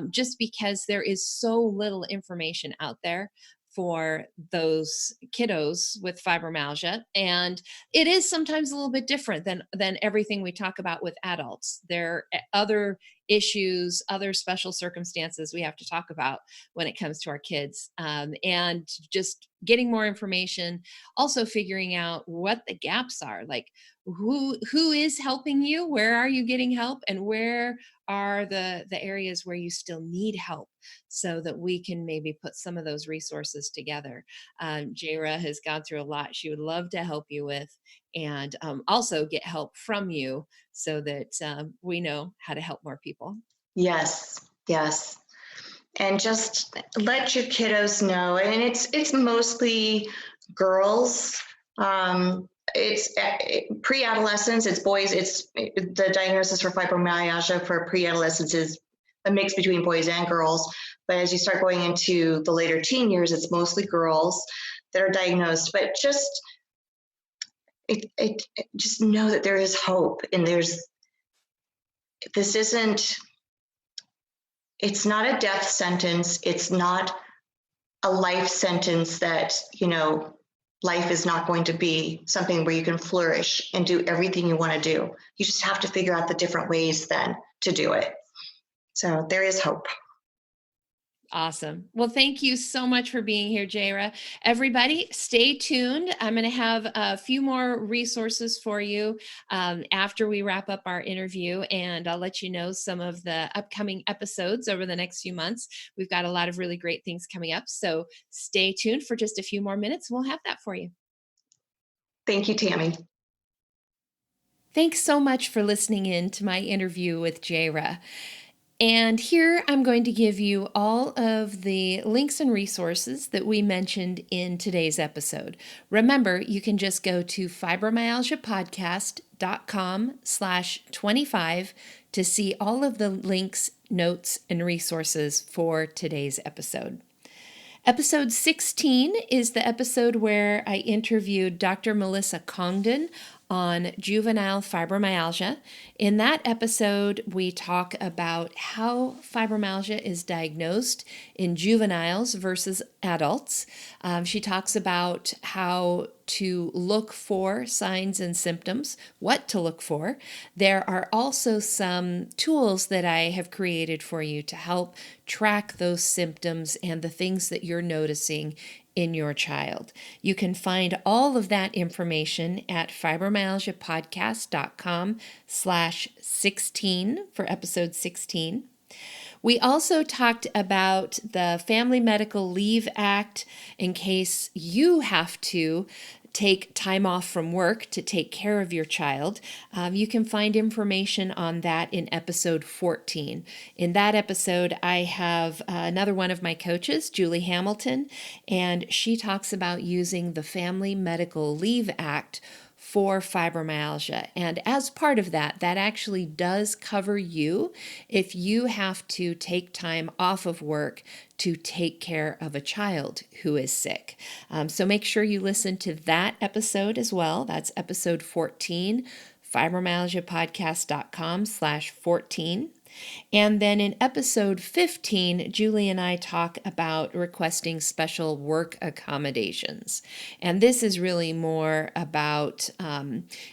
just because there is so little information out there for those kiddos with fibromyalgia, and it is sometimes a little bit different than everything we talk about with adults. There are other issues, other special circumstances we have to talk about when it comes to our kids. And just getting more information, also figuring out what the gaps are, like who is helping you, where are you getting help, and where are the areas where you still need help, so that we can maybe put some of those resources together. Jara has gone through a lot she would love to help you with, and also get help from you, so that we know how to help more people. Yes, yes. And just let your kiddos know. And it's mostly girls. It's pre-adolescence, it's boys. It's the diagnosis for fibromyalgia for pre-adolescence is a mix between boys and girls. But as you start going into the later teen years, it's mostly girls that are diagnosed. But just just know that there is hope, and this isn't. It's not a death sentence. It's not a life sentence that, life is not going to be something where you can flourish and do everything you want to do. You just have to figure out the different ways then to do it. So there is hope. Awesome. Well, thank you so much for being here, Jara. Everybody, stay tuned. I'm going to have a few more resources for you after we wrap up our interview, and I'll let you know some of the upcoming episodes over the next few months. We've got a lot of really great things coming up, so stay tuned for just a few more minutes. We'll have that for you. Thank you, Tammy. Thanks so much for listening in to my interview with Jara. And here I'm going to give you all of the links and resources that we mentioned in today's episode. Remember, you can just go to fibromyalgiapodcast.com/25 to see all of the links, notes, and resources for today's episode. Episode 16 is the episode where I interviewed Dr. Melissa Congdon on juvenile fibromyalgia. In that episode, we talk about how fibromyalgia is diagnosed in juveniles versus adults. She talks about how to look for signs and symptoms, what to look for. There are also some tools that I have created for you to help track those symptoms and the things that you're noticing in your child. You can find all of that information at fibromyalgiapodcast.com/16 for episode 16. We also talked about the Family Medical Leave Act in case you have to take time off from work to take care of your child. You can find information on that in episode 14. In that episode, I have another one of my coaches, Julie Hamilton, and she talks about using the Family Medical Leave Act for fibromyalgia. And as part of that, that actually does cover you if you have to take time off of work to take care of a child who is sick. So make sure you listen to that episode as well. That's episode 14, fibromyalgiapodcast.com/14. And then in episode 15, Julie and I talk about requesting special work accommodations. And this is really more about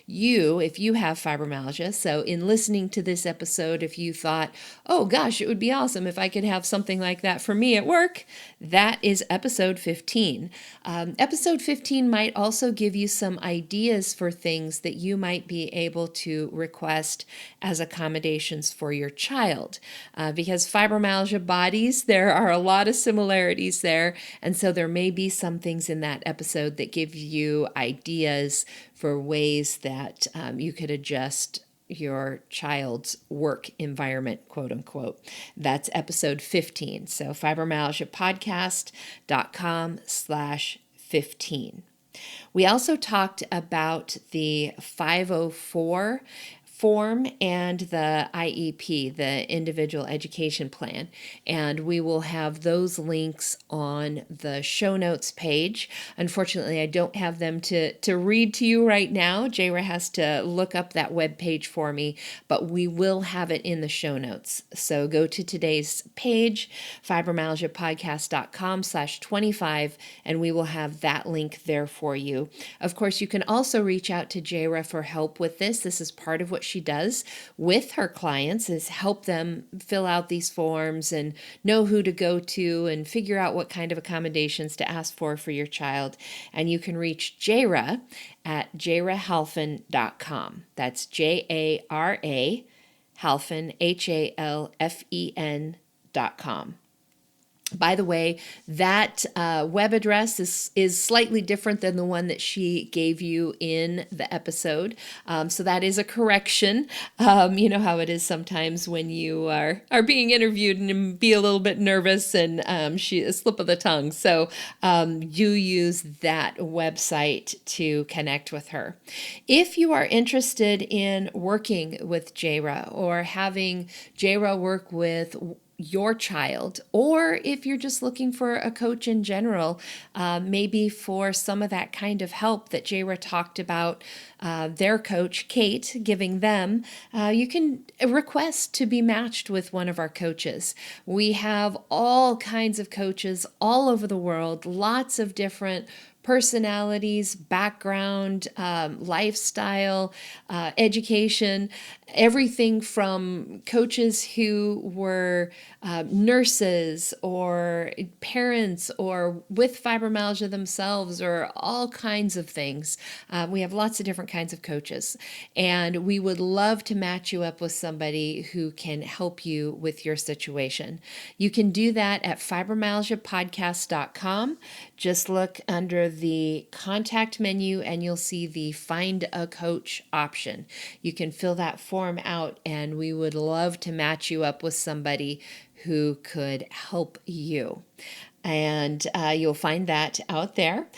you, if you have fibromyalgia. So in listening to this episode, if you thought, oh gosh, it would be awesome if I could have something like that for me at work, that is episode 15. Episode 15 might also give you some ideas for things that you might be able to request as accommodations for your child. Because fibromyalgia bodies, there are a lot of similarities there. And so there may be some things in that episode that give you ideas for ways that you could adjust your child's work environment, quote unquote. That's episode 15. So fibromyalgiapodcast.com/15. We also talked about the 504 form and the IEP, the Individual Education Plan. And we will have those links on the show notes page. Unfortunately, I don't have them to read to you right now. Jara has to look up that web page for me, but we will have it in the show notes. So go to today's page, fibromyalgiapodcast.com/25, and we will have that link there for you. Of course, you can also reach out to Jara for help with this. This is part of what what she does with her clients is help them fill out these forms and know who to go to and figure out what kind of accommodations to ask for your child. And you can reach Jara at jarahalfen.com. That's Jara Halfen, HALFEN.com. By the way, that web address is slightly different than the one that she gave you in the episode. So that is a correction. You know how it is sometimes when you are being interviewed and be a little bit nervous and a slip of the tongue. So you use that website to connect with her. If you are interested in working with Jara or having Jara work with your child, or if you're just looking for a coach in general, maybe for some of that kind of help that Jara talked about, their coach, Kate, giving them, you can request to be matched with one of our coaches. We have all kinds of coaches all over the world, lots of different personalities, background, lifestyle, education, everything from coaches who were nurses or parents or with fibromyalgia themselves or all kinds of things. We have lots of different kinds of coaches, and we would love to match you up with somebody who can help you with your situation. You can do that at fibromyalgiapodcast.com. Just look under the contact menu and you'll see the Find a Coach option. You can fill that form out and we would love to match you up with somebody who could help you. And you'll find that out there.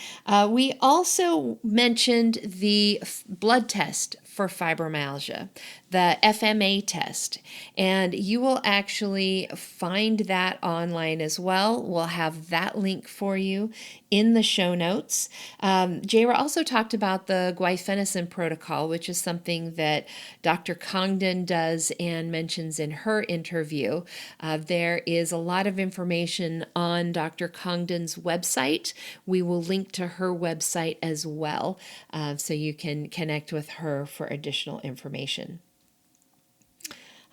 We also mentioned the blood test for fibromyalgia, the FMA test, and you will actually find that online as well. We'll have that link for you in the show notes. Jara also talked about the guaifenesin protocol, which is something that Dr. Congdon does and mentions in her interview. There is a lot of information on Dr. Congdon's website. We will link to her website as well, so you can connect with her for additional information.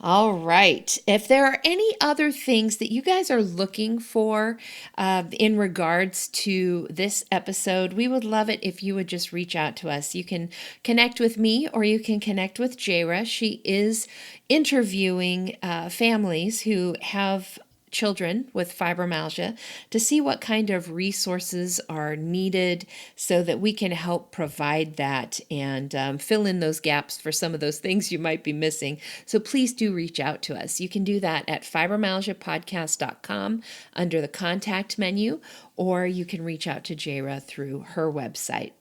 All right. If there are any other things that you guys are looking for in regards to this episode, we would love it if you would just reach out to us. You can connect with me or you can connect with Jara. She is interviewing families who have children with fibromyalgia to see what kind of resources are needed so that we can help provide that and fill in those gaps for some of those things you might be missing. So please do reach out to us. You can do that at fibromyalgiapodcast.com under the contact menu, or you can reach out to Jara through her website.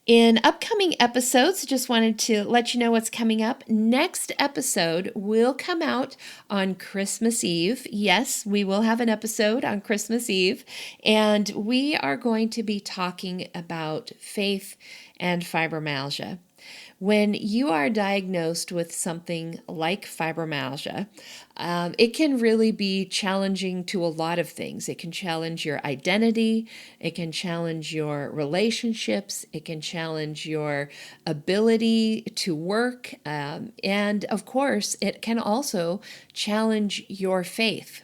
In upcoming episodes, just wanted to let you know what's coming up. Next episode will come out on Christmas Eve. Yes, we will have an episode on Christmas Eve, and we are going to be talking about faith and fibromyalgia. When you are diagnosed with something like fibromyalgia, it can really be challenging to a lot of things. It can challenge your identity, it can challenge your relationships, it can challenge your ability to work, and of course, it can also challenge your faith.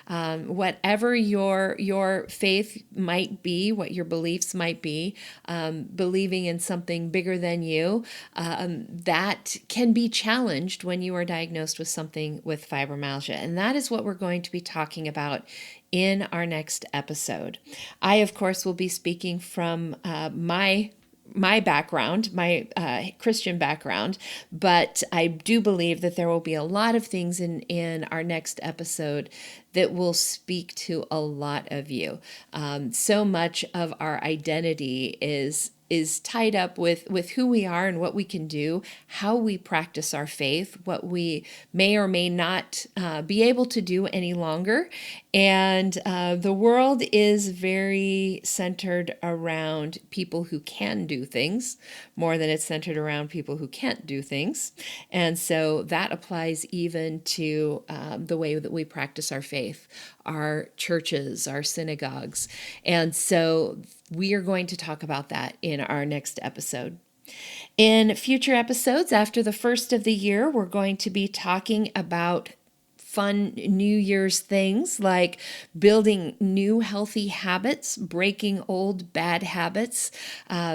Whatever your faith might be, what your beliefs might be, believing in something bigger than you, that can be challenged when you are diagnosed with something with fibromyalgia. And that is what we're going to be talking about in our next episode. I, of course, will be speaking from my background, my Christian background, but I do believe that there will be a lot of things in our next episode that will speak to a lot of you. So much of our identity is tied up with who we are and what we can do, how we practice our faith, what we may or may not be able to do any longer. And the world is very centered around people who can do things more than it's centered around people who can't do things. And so that applies even to the way that we practice our faith, our churches, our synagogues. And so we are going to talk about that in our next episode. In future episodes after the first of the year, we're going to be talking about fun New Year's things like building new healthy habits, breaking old bad habits,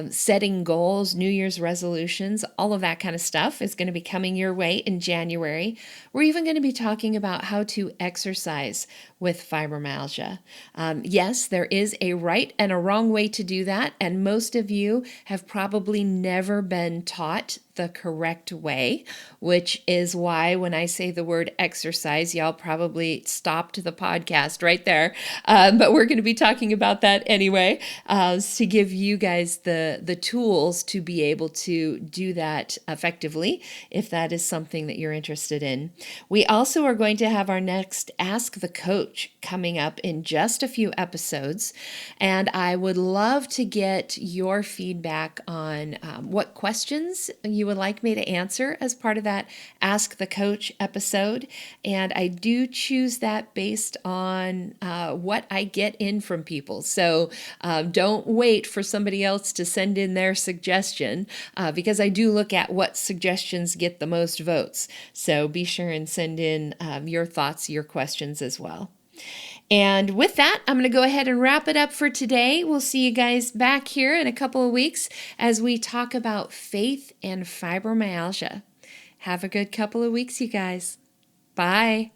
setting goals, New Year's resolutions, all of that kind of stuff is going to be coming your way in January. We're even going to be talking about how to exercise with fibromyalgia. Yes, there is a right and a wrong way to do that, and most of you have probably never been taught the correct way, which is why when I say the word exercise, y'all probably stopped the podcast right there. But we're going to be talking about that anyway, to give you guys the tools to be able to do that effectively, if that is something that you're interested in. We also are going to have our next Ask the Coach coming up in just a few episodes, and I would love to get your feedback on what questions you would like me to answer as part of that Ask the Coach episode. And I do choose that based on what I get in from people. So don't wait for somebody else to send in their suggestion, because I do look at what suggestions get the most votes. So be sure and send in your thoughts, your questions as well. And with that, I'm going to go ahead and wrap it up for today. We'll see you guys back here in a couple of weeks as we talk about faith and fibromyalgia. Have a good couple of weeks, you guys. Bye.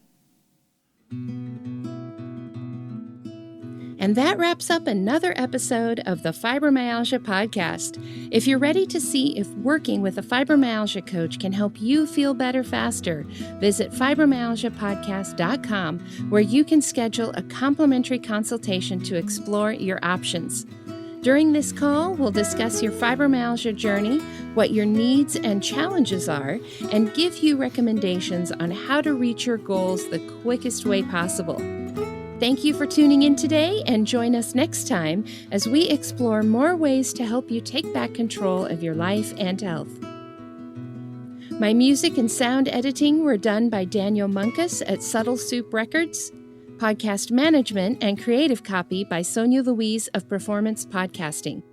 And that wraps up another episode of the Fibromyalgia Podcast. If you're ready to see if working with a fibromyalgia coach can help you feel better faster, visit fibromyalgiapodcast.com, where you can schedule a complimentary consultation to explore your options. During this call, we'll discuss your fibromyalgia journey, what your needs and challenges are, and give you recommendations on how to reach your goals the quickest way possible. Thank you for tuning in today, and join us next time as we explore more ways to help you take back control of your life and health. My music and sound editing were done by Daniel Munkus at Subtle Soup Records. Podcast management and creative copy by Sonia Louise of Performance Podcasting.